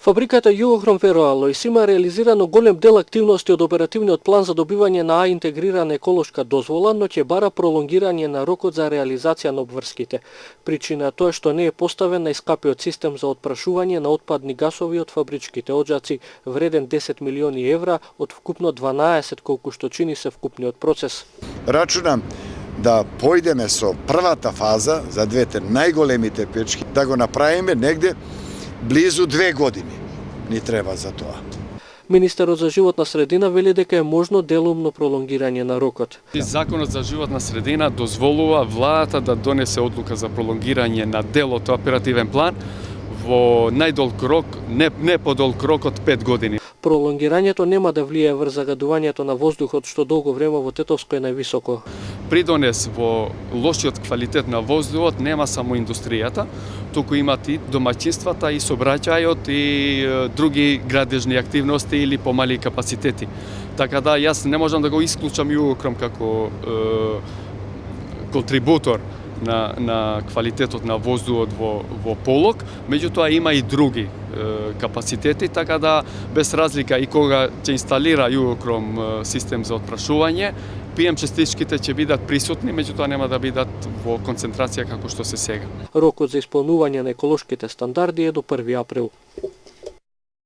Фабриката Југохром Фероалојс има реализирано голем дел активности од оперативниот план за добивање на интегрирана еколошка дозвола, но ќе бара пролонгирање на рокот за реализација на обврските. Причина тоа е што не е поставен најскапиот систем за отпрашување на отпадни гасови од фабричките оджаци, вреден 10 милиони евра од вкупно 12 колку што чини се вкупниот процес. Рачунам да појдеме со првата фаза за двете најголемите печки, да го направиме негде близу 2 години ни треба за тоа. Министерот за животна средина вели дека е можно делумно пролонгирање на рокот. Законот за животна средина дозволува владата да донесе одлука за пролонгирање на дел од оперативен план во најдолг рок, не подолг рок од 5 години. Пролонгирањето нема да влијае врз загадувањето на воздухот, што долго време во Тетовско е највисоко. Придонес во лошиот квалитет на воздухот нема само индустријата, туку имат и домаќинствата, и сообраќајот, и други градежни активности или помали капацитети. Така да јас не можам да го исклучам Југохром како контрибутор на квалитетот на воздухот во Полог, меѓутоа има и други капацитети, така да без разлика и кога ќе инсталира Југохром систем за отпрашување, PM частичките ќе бидат присутни, меѓутоа нема да бидат во концентрација како што се сега. Рокот за исполнување на еколошките стандарди е до 1 април.